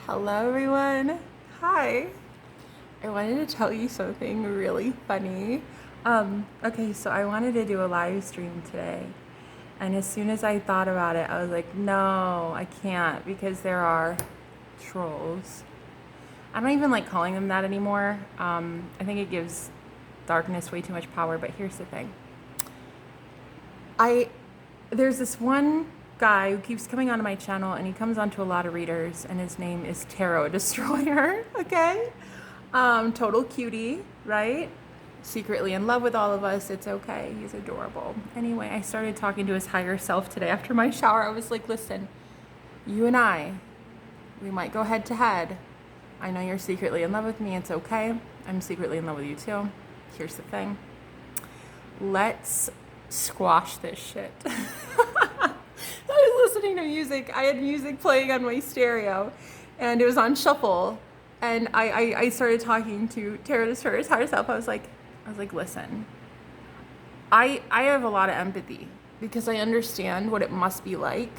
Hello everyone. Hi. I wanted to tell you something really funny. Okay, so I wanted to do a live stream today. And as soon as I thought about it, I was like, no, I can't because there are trolls. I don't even like calling them that anymore. I think it gives darkness way too much power, but here's the thing. There's this one guy who keeps coming onto my channel, and he comes onto a lot of readers, and his name is Tarot Destroyer. Okay, total cutie, right? Secretly in love with all of us. It's okay, he's adorable. Anyway, I started talking to his higher self today after my shower. I was like, listen, you and we might go head to head. I know you're secretly in love with me. It's okay, I'm secretly in love with you too. Here's the thing, let's squash this shit. I was listening to music. I had music playing on my stereo, and it was on shuffle. And I started talking to Tarot Destroyer's higher self. I was like, listen, I have a lot of empathy because I understand what it must be like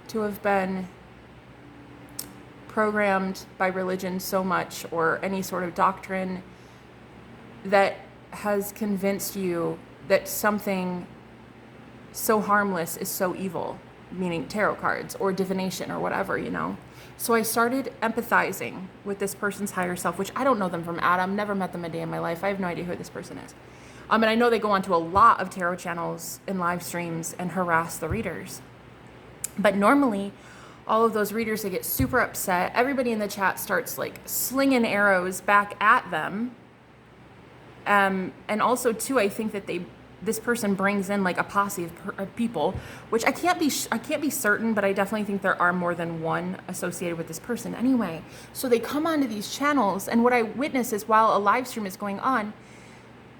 to have been programmed by religion so much, or any sort of doctrine that has convinced you that something so harmless is so evil, meaning tarot cards or divination or whatever, you know? So I started empathizing with this person's higher self, which I don't know them from Adam, never met them a day in my life. I have no idea who this person is. And I know they go onto a lot of tarot channels and live streams and harass the readers. But normally, all of those readers, they get super upset. Everybody in the chat starts like slinging arrows back at them. And also too, I think that this person brings in like a posse of people, which I can't be certain, but I definitely think there are more than one associated with this person. Anyway, so they come onto these channels, and what I witness is while a live stream is going on,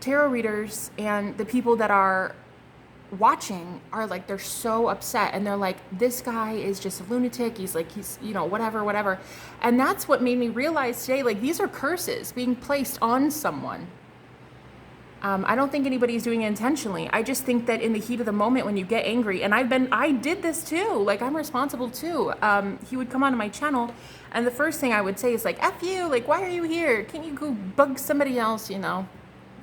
tarot readers and the people that are watching are like, they're so upset, and they're like, this guy is just a lunatic. He's whatever. And that's what made me realize today, like, these are curses being placed on someone. I don't think anybody's doing it intentionally. I just think that in the heat of the moment, when you get angry, and I did this too, like, I'm responsible too. He would come onto my channel, and the first thing I would say is like, F you, like, why are you here? Can't you go bug somebody else, you know,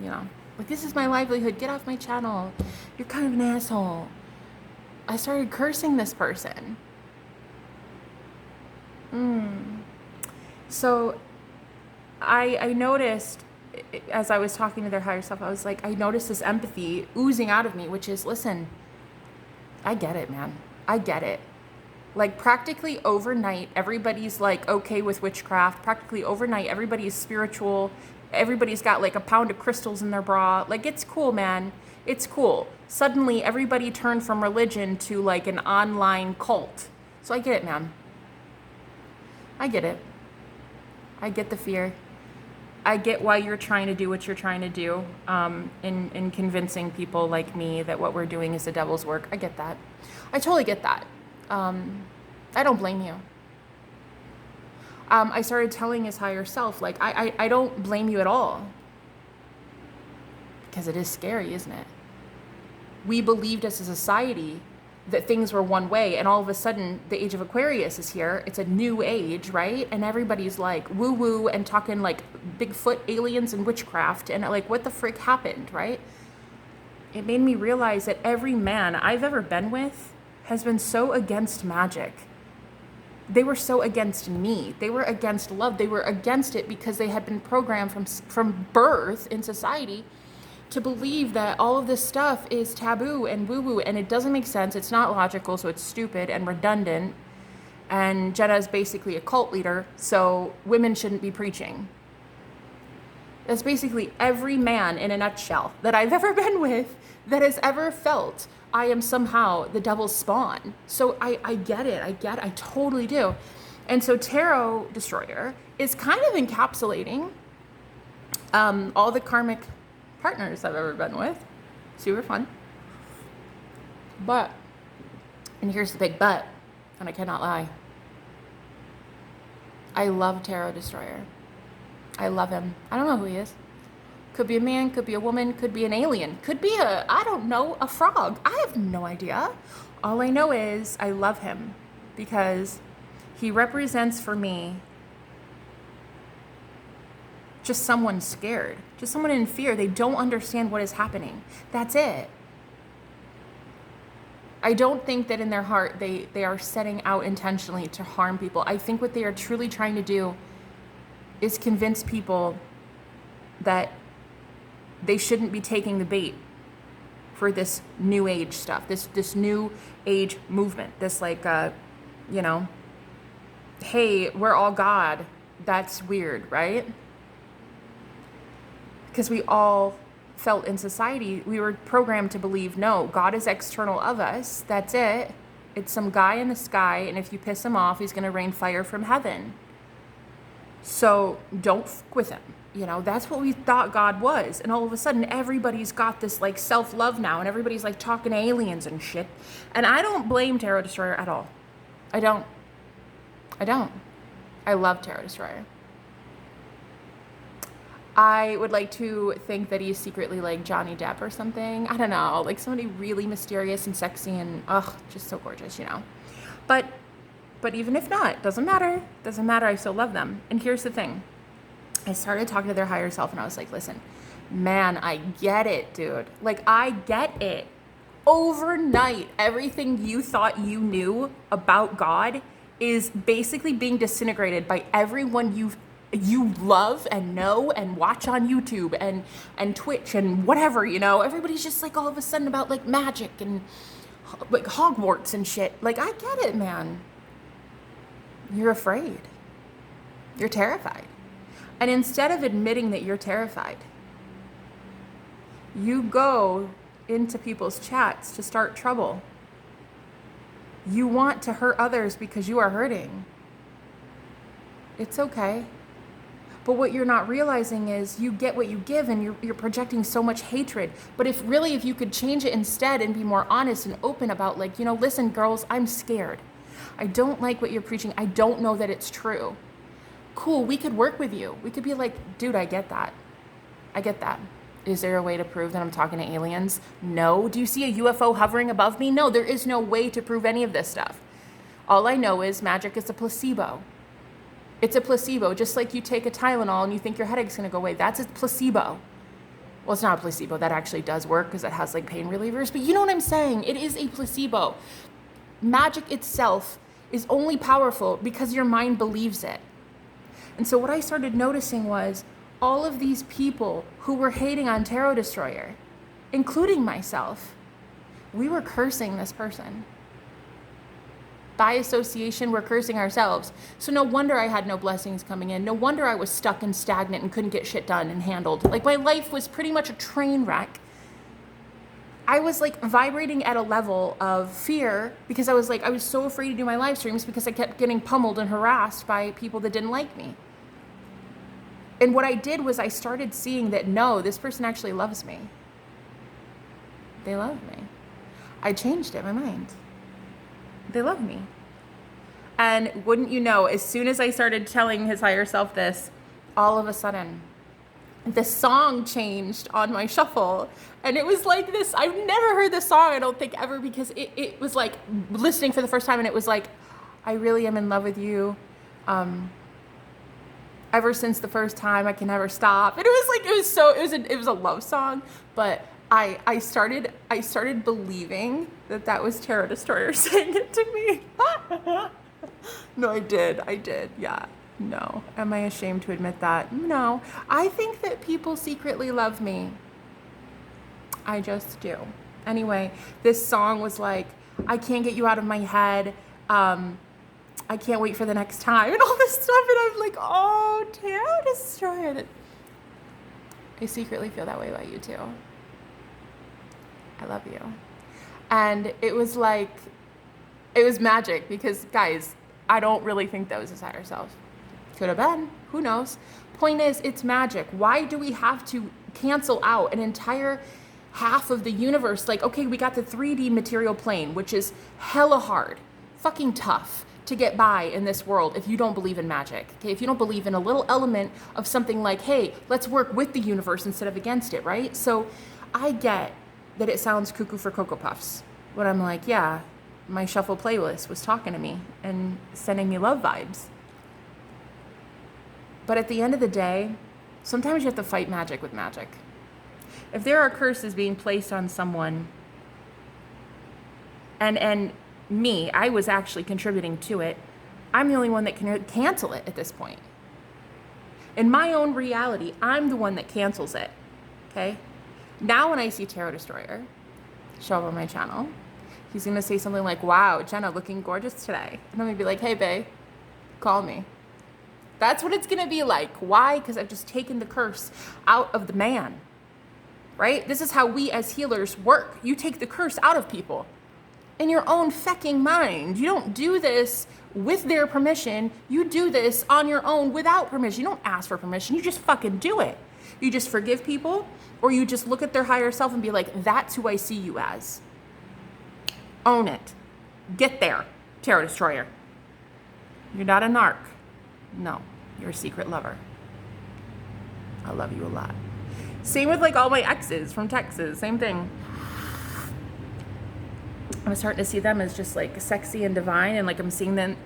like, this is my livelihood, get off my channel. You're kind of an asshole. I started cursing this person. So I noticed, as I was talking to their higher self, I was like, I noticed this empathy oozing out of me, which is, listen, I get it, man. I get it. Like, practically overnight, everybody's like okay with witchcraft. Practically overnight, everybody's spiritual. Everybody's got like a pound of crystals in their bra. Like, it's cool, man. It's cool. Suddenly, everybody turned from religion to like an online cult. So I get it, man. I get it. I get the fear. I get why you're trying to do what you're trying to do, in convincing people like me that what we're doing is the devil's work. I get that. I totally get that. I don't blame you. I started telling his higher self, like, I don't blame you at all. Because it is scary, isn't it? We believed as a society that things were one way, and all of a sudden the age of Aquarius is here. It's a new age, right? And everybody's like woo woo and talking like Bigfoot, aliens, and witchcraft, and like, what the frick happened, right? It made me realize that every man I've ever been with has been so against magic. They were so against me. They were against love. They were against it because they had been programmed from birth in society to believe that all of this stuff is taboo and woo-woo, and it doesn't make sense. It's not logical, so it's stupid and redundant. And Jenna is basically a cult leader, so women shouldn't be preaching. That's basically every man in a nutshell that I've ever been with that has ever felt I am somehow the devil's spawn. So I get it. I totally do. And so Tarot Destroyer is kind of encapsulating all the karmic partners I've ever been with. Super fun. But, and here's the big but, and I cannot lie, I love Tarot Destroyer. I love him. I don't know who he is. Could be a man, could be a woman, could be an alien, could be a frog. I have no idea. All I know is I love him because He represents for me just someone scared, just someone in fear. They don't understand what is happening. That's it. I don't think that in their heart they are setting out intentionally to harm people. I think what they are truly trying to do is convince people that they shouldn't be taking the bait for this new age stuff, this new age movement, this like, hey, we're all God. That's weird, right? Because we all felt in society, we were programmed to believe, no, God is external of us. That's it. It's some guy in the sky, and if you piss him off, he's going to rain fire from heaven. So don't fuck with him. That's what we thought God was. And all of a sudden, everybody's got this like self-love now, and everybody's like talking to aliens and shit. And I don't blame Tarot Destroyer at all. I don't. I love Tarot Destroyer. I would like to think that he's secretly like Johnny Depp or something. I don't know, like somebody really mysterious and sexy and just so gorgeous, But even if not, doesn't matter. Doesn't matter. I still love them. And here's the thing. I started talking to their higher self and I was like, listen, man, I get it, dude. Like, I get it. Overnight, everything you thought you knew about God is basically being disintegrated by everyone you love and know and watch on YouTube and Twitch and whatever, everybody's just like all of a sudden about like magic and like Hogwarts and shit. Like, I get it, man. You're afraid. You're terrified. And instead of admitting that you're terrified, you go into people's chats to start trouble. You want to hurt others because you are hurting. It's okay. But what you're not realizing is you get what you give, and you're projecting so much hatred. But if you could change it instead and be more honest and open about like, listen, girls, I'm scared. I don't like what you're preaching. I don't know that it's true. Cool, we could work with you. We could be like, dude, I get that. I get that. Is there a way to prove that I'm talking to aliens? No. Do you see a UFO hovering above me? No, there is no way to prove any of this stuff. All I know is magic is a placebo. It's a placebo, just like you take a Tylenol and you think your headache's gonna go away. That's a placebo. Well, it's not a placebo. That actually does work because it has like pain relievers, but you know what I'm saying? It is a placebo. Magic itself is only powerful because your mind believes it. And so what I started noticing was all of these people who were hating on Tarot Destroyer, including myself, we were cursing this person. By association, we're cursing ourselves. So no wonder I had no blessings coming in. No wonder I was stuck and stagnant and couldn't get shit done and handled. Like, my life was pretty much a train wreck. I was like vibrating at a level of fear because I was so afraid to do my live streams because I kept getting pummeled and harassed by people that didn't like me. And what I did was I started seeing that, no, this person actually loves me. They love me. I changed it, my mind. They love me. And wouldn't you know, as soon as I started telling his higher self this, all of a sudden, the song changed on my shuffle. And it was like this, I've never heard this song, I don't think ever, because it was like listening for the first time, and it was like, I really am in love with you. Ever since the first time, I can never stop. And it was a love song, but I started believing that was Tarot Destroyer saying it to me. No, I did. Yeah. No. Am I ashamed to admit that? No. I think that people secretly love me. I just do. Anyway, this song was like, I can't get you out of my head. I can't wait for the next time and all this stuff. And I'm like, oh, Tarot Destroyer. I secretly feel that way about you too. I love you. And it was magic because, guys, I don't really think that was his higher self. Could have been. Who knows? Point is, it's magic. Why do we have to cancel out an entire half of the universe? Like, okay, we got the 3D material plane, which is hella hard, fucking tough to get by in this world if you don't believe in magic. Okay, if you don't believe in a little element of something like, hey, let's work with the universe instead of against it, right? So I get that it sounds cuckoo for Cocoa Puffs when I'm like, yeah, my shuffle playlist was talking to me and sending me love vibes. But at the end of the day, sometimes you have to fight magic with magic. If there are curses being placed on someone, and me, I was actually contributing to it, I'm the only one that can cancel it at this point. In my own reality, I'm the one that cancels it, okay? Now when I see Tarot Destroyer show up on my channel, he's gonna say something like, wow, Jenna, looking gorgeous today. And I'm gonna be like, hey, babe, call me. That's what it's gonna be like. Why? Because I've just taken the curse out of the man, right? This is how we as healers work. You take the curse out of people in your own fecking mind. You don't do this with their permission. You do this on your own without permission. You don't ask for permission. You just fucking do it. You just forgive people, or you just look at their higher self and be like, that's who I see you as. Own it. Get there, Tarot Destroyer. You're not a narc. No, you're a secret lover. I love you a lot. Same with like all my exes from Texas, same thing. I'm starting to see them as just like sexy and divine, and like I'm seeing them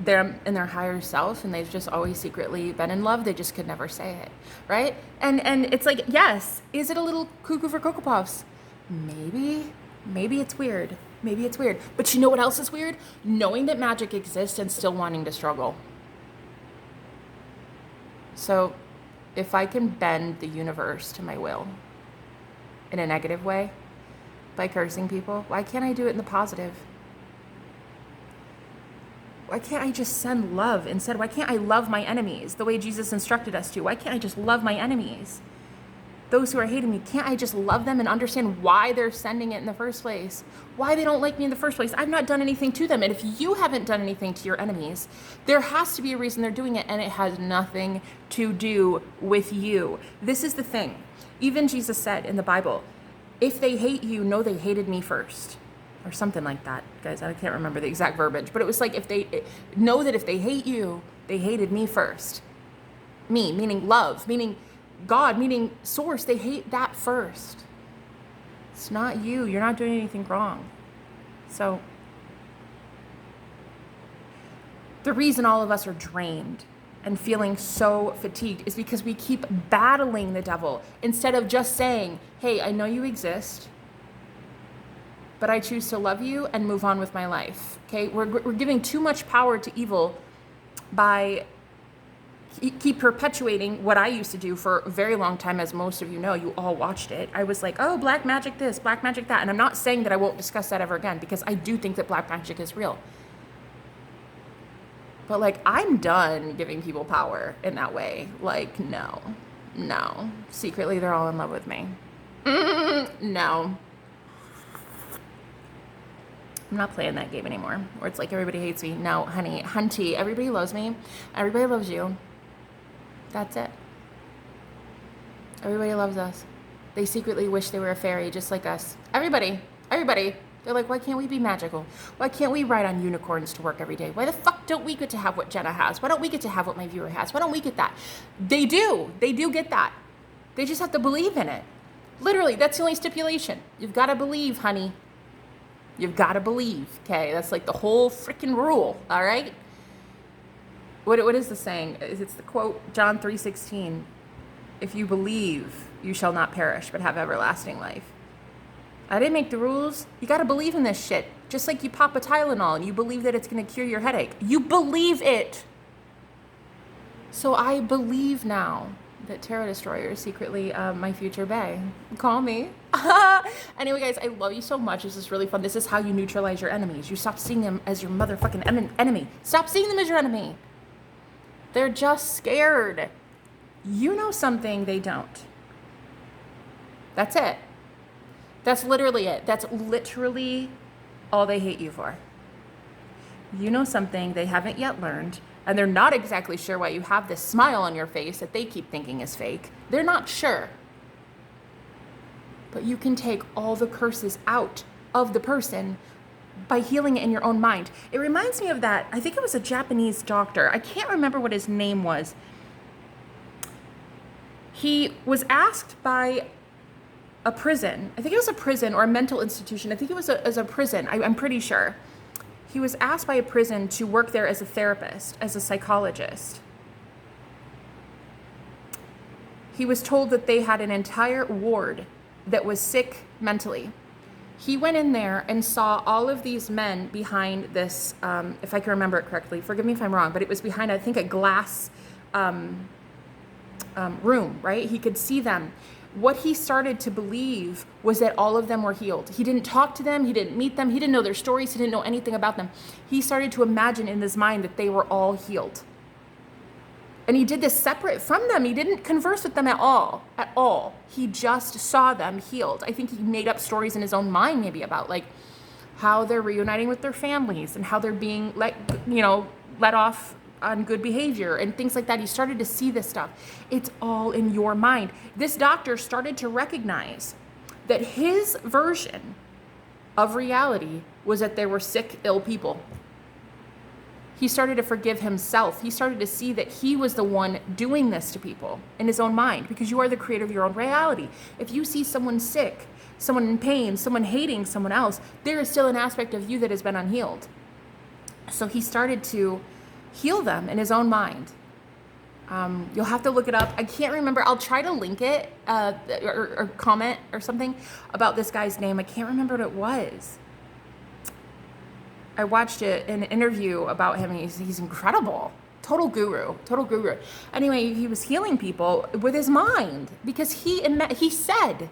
in their higher self, and they've just always secretly been in love. They just could never say it, right? And it's like, yes, is it a little cuckoo for Cocoa Puffs? Maybe it's weird. Maybe it's weird. But you know what else is weird? Knowing that magic exists and still wanting to struggle. So if I can bend the universe to my will in a negative way, by cursing people, why can't I do it in the positive? Why can't I just send love instead? Why can't I love my enemies the way Jesus instructed us to? Why can't I just love my enemies? Those who are hating me, can't I just love them and understand why they're sending it in the first place? Why they don't like me in the first place? I've not done anything to them. And if you haven't done anything to your enemies, there has to be a reason they're doing it, and it has nothing to do with you. This is the thing. Even Jesus said in the Bible, if they hate you, know they hated me first, or something like that. Guys, I can't remember the exact verbiage, but it was like, know that if they hate you, they hated me first. Me, meaning love, meaning God, meaning source. They hate that first. It's not you. You're not doing anything wrong. So the reason all of us are drained and feeling so fatigued is because we keep battling the devil instead of just saying, hey, I know you exist, but I choose to love you and move on with my life. Okay, we're giving too much power to evil by keep perpetuating what I used to do for a very long time. As most of you know, you all watched it. I was like, oh, black magic this, black magic that. And I'm not saying that I won't discuss that ever again, because I do think that black magic is real. But like, I'm done giving people power in that way. Like, no. Secretly, they're all in love with me. No. I'm not playing that game anymore, where it's like everybody hates me. No, honey, hunty, everybody loves me. Everybody loves you. That's it. Everybody loves us. They secretly wish they were a fairy just like us. Everybody. They're like, why can't we be magical? Why can't we ride on unicorns to work every day? Why the fuck don't we get to have what Jenna has? Why don't we get to have what my viewer has? Why don't we get that? They do get that. They just have to believe in it. Literally, that's the only stipulation. You've got to believe, honey. You've got to believe, okay? That's like the whole freaking rule, all right? What is the saying? It's the quote, John 3:16. If you believe, you shall not perish, but have everlasting life. I didn't make the rules. You got to believe in this shit. Just like you pop a Tylenol and you believe that it's going to cure your headache. You believe it. So I believe now that Tarot Destroyer is secretly my future bae. Call me. Anyway, guys, I love you so much. This is really fun. This is how you neutralize your enemies. You stop seeing them as your motherfucking enemy. Stop seeing them as your enemy. They're just scared. You know something they don't. That's it. That's literally it. That's literally all they hate you for. You know something they haven't yet learned, and they're not exactly sure why you have this smile on your face that they keep thinking is fake. They're not sure. But you can take all the curses out of the person by healing it in your own mind. It reminds me of that. I think it was a Japanese doctor. I can't remember what his name was. He was asked by a prison. I think it was a prison or a mental institution. I think it was a prison. I'm pretty sure. He was asked by a prison to work there as a therapist, as a psychologist. He was told that they had an entire ward that was sick mentally. He went in there and saw all of these men behind this, if I can remember it correctly, forgive me if I'm wrong, but it was behind, I think, a glass room, right? He could see them. What he started to believe was that all of them were healed. He didn't talk to them. He didn't meet them. He didn't know their stories. He didn't know anything about them. He started to imagine in his mind that they were all healed. And he did this separate from them. He didn't converse with them at all. He just saw them healed. I think he made up stories in his own mind maybe about like how they're reuniting with their families and how they're being let off on good behavior and things like that. He started to see this stuff. It's all in your mind. This doctor started to recognize that his version of reality was that there were sick, ill people. He started to forgive himself. He started to see that he was the one doing this to people in his own mind, because you are the creator of your own reality. If you see someone sick, someone in pain, someone hating someone else, there is still an aspect of you that has been unhealed. So he started to heal them in his own mind. You'll have to look it up. I can't remember. I'll try to link it or comment or something about this guy's name. I can't remember what it was. I watched an interview about him, and he's incredible. Total guru. Anyway, he was healing people with his mind, because he said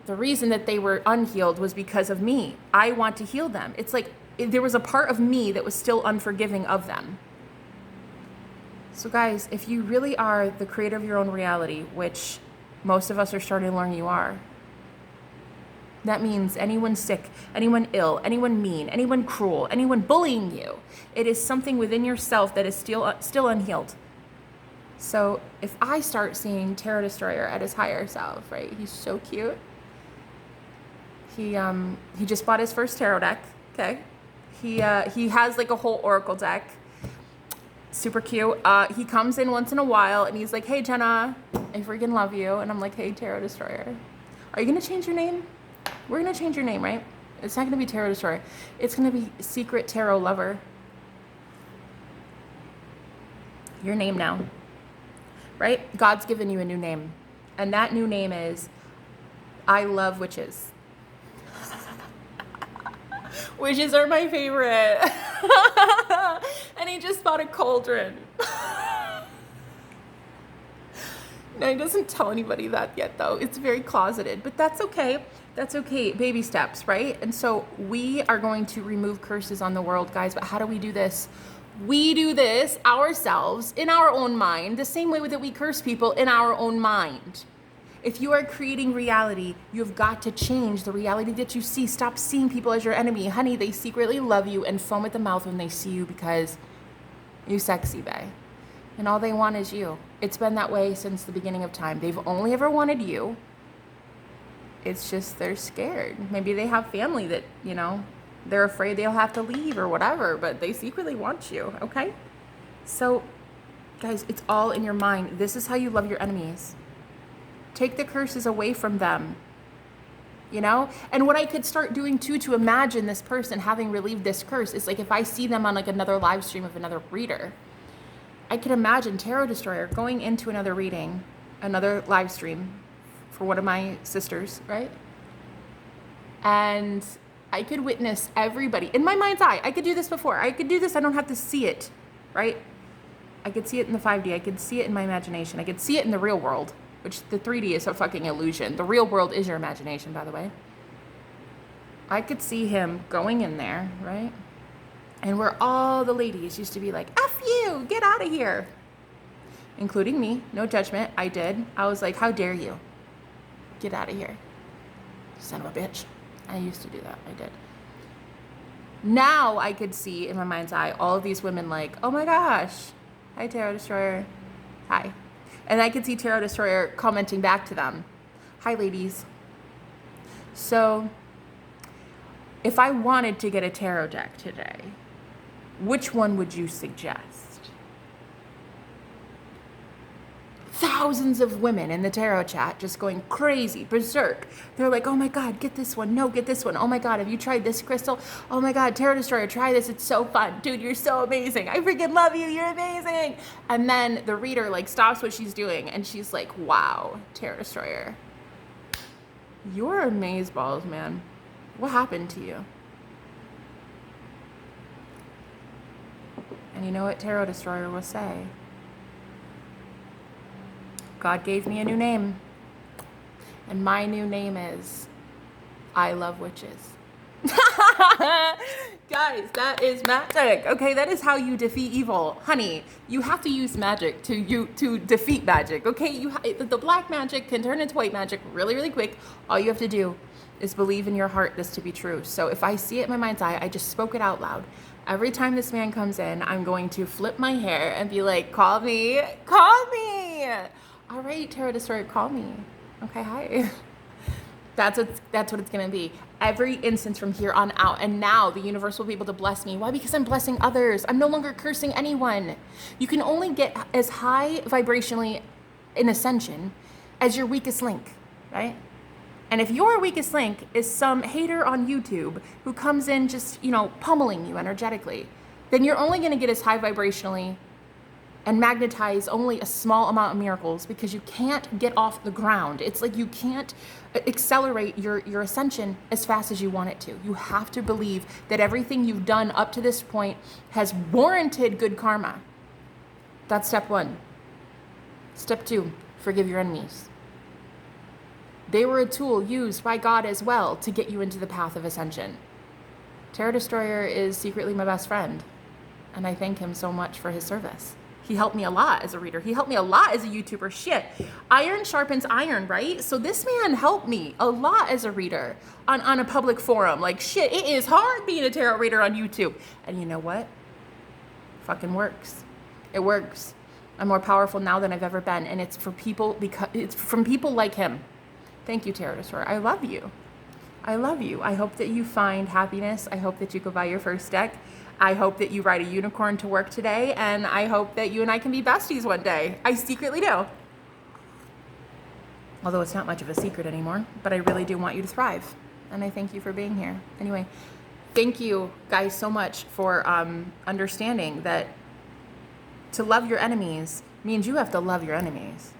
the reason that they were unhealed was because of me. I want to heal them. It's like there was a part of me that was still unforgiving of them. So guys, if you really are the creator of your own reality, which most of us are starting to learn you are, that means anyone sick, anyone ill, anyone mean, anyone cruel, anyone bullying you, it is something within yourself that is still unhealed. So if I start seeing Tarot Destroyer at his higher self, right? He's so cute. He just bought his first tarot deck. Okay, he has like a whole oracle deck. Super cute. He comes in once in a while and he's like, "Hey Jenna, I freaking love you." And I'm like, "Hey Tarot Destroyer, are you gonna change your name? We're gonna change your name, right? It's not gonna be Tarot Destroyer. It's gonna be Secret Tarot Lover. Your name now, right? God's given you a new name, and that new name is I love witches. Witches are my favorite." And he just bought a cauldron. No, he doesn't tell anybody that yet, though. It's very closeted, but that's okay. That's okay. Baby steps, right? And so we are going to remove curses on the world, guys. But how do we do this? We do this ourselves in our own mind, the same way that we curse people in our own mind. If you are creating reality, you've got to change the reality that you see. Stop seeing people as your enemy. Honey, they secretly love you and foam at the mouth when they see you because you sexy, bae. And all they want is you. It's been that way since the beginning of time. They've only ever wanted you. It's just they're scared. Maybe they have family that, they're afraid they'll have to leave or whatever, but they secretly want you, okay? So, guys, it's all in your mind. This is how you love your enemies. Take the curses away from them, And what I could start doing too to imagine this person having relieved this curse is like if I see them on like another live stream of another reader, I could imagine Tarot Destroyer going into another reading, another live stream for one of my sisters, right? And I could witness everybody in my mind's eye. I could do this before. I could do this. I don't have to see it, right? I could see it in the 5D. I could see it in my imagination. I could see it in the real world, which the 3D is a fucking illusion. The real world is your imagination, by the way. I could see him going in there, right? And where all the ladies used to be like, "F you, get out of here." Including me, no judgment, I did. I was like, "How dare you? Get out of here, son of a bitch." I used to do that, I did. Now I could see in my mind's eye all of these women like, "Oh my gosh, hi Tarot Destroyer, hi." And I could see Tarot Destroyer commenting back to them, "Hi ladies." So if I wanted to get a tarot deck today, which one would you suggest? thousands of women in the tarot chat just going crazy, berserk. They're like, oh my God, get this one. No, get this one. Oh my God, have you tried this crystal? Oh my God, Tarot Destroyer, try this. It's so fun. Dude, you're so amazing. I freaking love you. You're amazing. And then the reader like stops what she's doing and she's like, wow, Tarot Destroyer, you're amazeballs, man. What happened to you? And you know what Tarot Destroyer will say? God gave me a new name. And my new name is I Love Witches. Guys, that is magic. Okay, that is how you defeat evil. Honey, you have to use magic to defeat magic. Okay, the black magic can turn into white magic really, really quick. All you have to do is believe in your heart this to be true. So if I see it in my mind's eye, I just spoke it out loud. Every time this man comes in, I'm going to flip my hair and be like, call me, call me. All right, Tarot Destroyer, call me. Okay, hi. That's what it's gonna be. Every instance from here on out. And now the universe will be able to bless me. Why? Because I'm blessing others. I'm no longer cursing anyone. You can only get as high vibrationally in ascension as your weakest link, right? And if your weakest link is some hater on YouTube who comes in just, pummeling you energetically, then you're only gonna get as high vibrationally and magnetize only a small amount of miracles because you can't get off the ground. It's like you can't accelerate your ascension as fast as you want it to. You have to believe that everything you've done up to this point has warranted good karma. That's step one. Step two, forgive your enemies. They were a tool used by God as well to get you into the path of ascension. Tarot Destroyer is secretly my best friend, and I thank him so much for his service. He helped me a lot as a reader. He helped me a lot as a YouTuber. Shit, iron sharpens iron, right? So this man helped me a lot as a reader on a public forum. Like, shit, it is hard being a tarot reader on YouTube. And you know what? Fucking works. It works. I'm more powerful now than I've ever been. And it's for people because it's from people like him. Thank you, Tarot Destroyer. I love you. I love you. I hope that you find happiness. I hope that you go buy your first deck. I hope that you ride a unicorn to work today, and I hope that you and I can be besties one day. I secretly do. Although it's not much of a secret anymore, but I really do want you to thrive, and I thank you for being here. Anyway, thank you guys so much for understanding that to love your enemies means you have to love your enemies.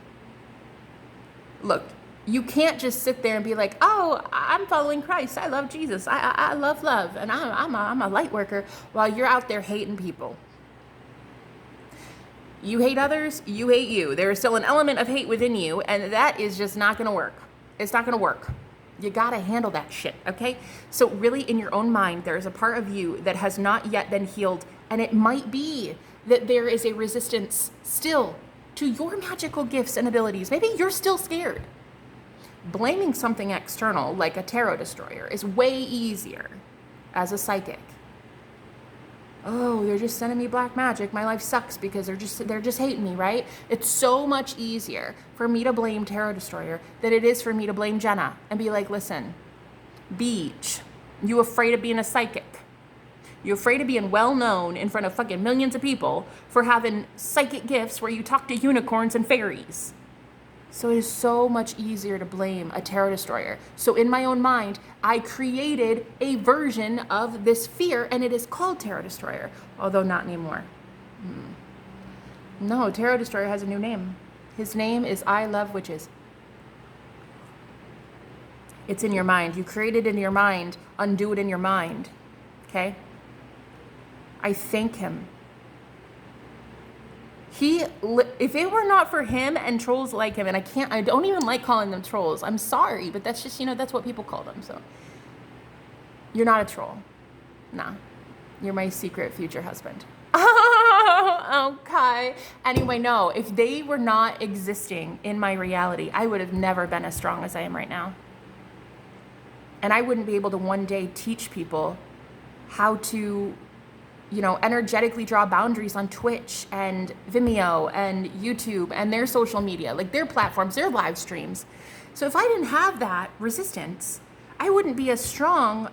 Look, you can't just sit there and be like, oh, I'm following Christ. I love Jesus. I love love. And I'm a light worker while you're out there hating people. You hate others, you hate you. There is still an element of hate within you, and that is just not going to work. It's not going to work. You got to handle that shit, okay? So really in your own mind, there is a part of you that has not yet been healed, and it might be that there is a resistance still to your magical gifts and abilities. Maybe you're still scared. Blaming something external, like a Tarot Destroyer, is way easier as a psychic. Oh, they're just sending me black magic. My life sucks because they're just hating me, right? It's so much easier for me to blame Tarot Destroyer than it is for me to blame Jenna and be like, listen, Beach, you afraid of being a psychic? You afraid of being well known in front of fucking millions of people for having psychic gifts where you talk to unicorns and fairies? So it is so much easier to blame a Tarot Destroyer. So in my own mind, I created a version of this fear, and it is called Tarot Destroyer, although not anymore. No, Tarot Destroyer has a new name. His name is I Love Witches. It's in your mind. You create it in your mind. Undo it in your mind. Okay? I thank him. If it were not for him and trolls like him, and I don't even like calling them trolls. I'm sorry, but that's just, that's what people call them. So you're not a troll. Nah, you're my secret future husband. Okay. Anyway, no, if they were not existing in my reality, I would have never been as strong as I am right now. And I wouldn't be able to one day teach people how to energetically draw boundaries on Twitch and Vimeo and YouTube and their social media, like their platforms, their live streams. So if I didn't have that resistance, I wouldn't be as strong,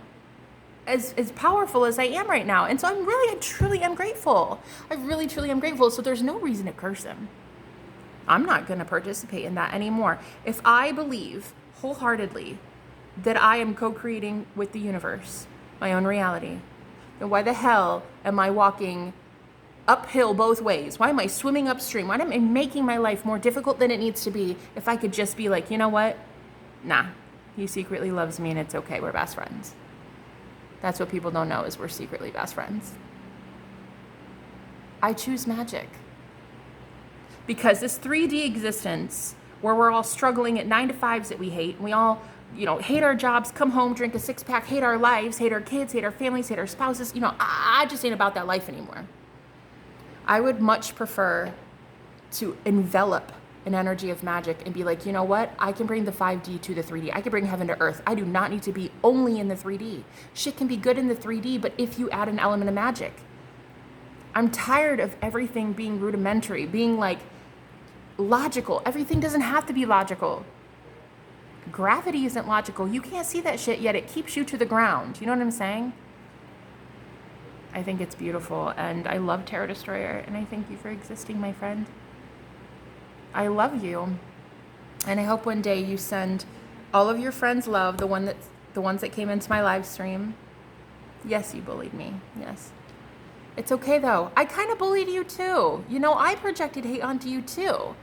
as powerful as I am right now. And so I truly am grateful. I really, truly am grateful. So there's no reason to curse him. I'm not going to participate in that anymore. If I believe wholeheartedly that I am co-creating with the universe, my own reality, then why the hell am I walking uphill both ways? Why am I swimming upstream? Why am I making my life more difficult than it needs to be if I could just be like, you know what? Nah, he secretly loves me and it's okay. We're best friends. That's what people don't know, is we're secretly best friends. I choose magic. Because this 3D existence where we're all struggling at 9-to-5s that we hate, and we all, hate our jobs, come home, drink a 6-pack, hate our lives, hate our kids, hate our families, hate our spouses. I just ain't about that life anymore. I would much prefer to envelop an energy of magic and be like, you know what? I can bring the 5D to the 3D. I can bring heaven to earth. I do not need to be only in the 3D. Shit can be good in the 3D, but if you add an element of magic. I'm tired of everything being rudimentary, being like logical. Everything doesn't have to be logical. Gravity isn't logical. You can't see that shit, yet it keeps you to the ground. You know what I'm saying? I think it's beautiful, and I love Tarot Destroyer, and I thank you for existing, my friend. I love you, and I hope one day you send all of your friends love, the ones that came into my live stream. Yes, you bullied me. Yes. It's okay, though. I kind of bullied you, too. I projected hate onto you, too.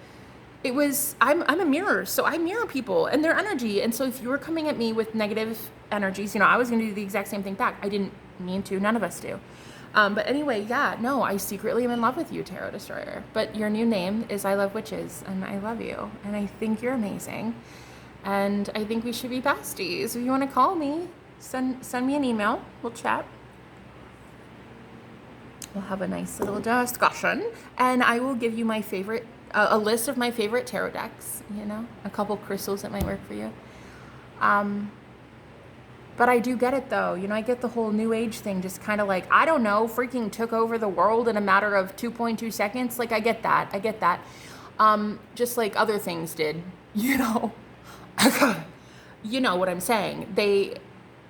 I'm a mirror, so I mirror people and their energy. And so if you were coming at me with negative energies, I was going to do the exact same thing back. I didn't mean to. None of us do. But anyway, I secretly am in love with you, Tarot Destroyer. But your new name is I Love Witches, and I love you. And I think you're amazing. And I think we should be besties. If you want to call me, send me an email. We'll chat. We'll have a nice little discussion. And I will give you my favorite, a list of my favorite tarot decks, a couple crystals that might work for you. But I do get it, though. I get the whole new age thing, just kind of like, I don't know, freaking took over the world in a matter of 2.2 seconds. Like, I get that. Just like other things did, You know what I'm saying. They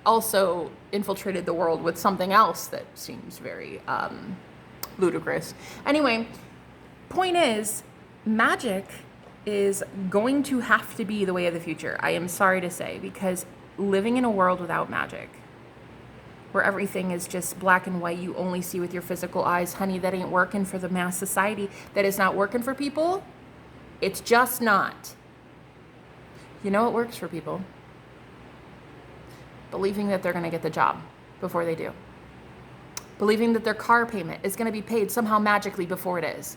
also infiltrated the world with something else that seems very ludicrous. Anyway, point is, magic is going to have to be the way of the future. I am sorry to say, because living in a world without magic, where everything is just black and white, you only see with your physical eyes, honey, that ain't working for the mass society. That is not working for people. It's just not. You know what works for people? Believing that they're going to get the job before they do. Believing that their car payment is going to be paid somehow magically before it is.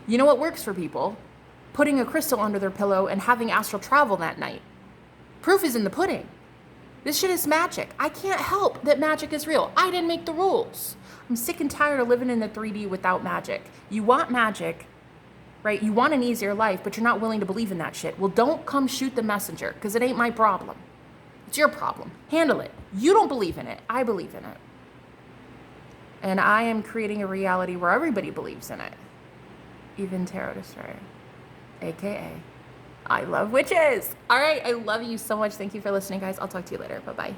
You know what works for people? Putting a crystal under their pillow and having astral travel that night. Proof is in the pudding. This shit is magic. I can't help that magic is real. I didn't make the rules. I'm sick and tired of living in the 3D without magic. You want magic, right? You want an easier life, but you're not willing to believe in that shit. Well, don't come shoot the messenger, because it ain't my problem. It's your problem. Handle it. You don't believe in it. I believe in it. And I am creating a reality where everybody believes in it. Even Tarot Destroyer. AKA, I love witches. All right. I love you so much. Thank you for listening, guys. I'll talk to you later. Bye-bye.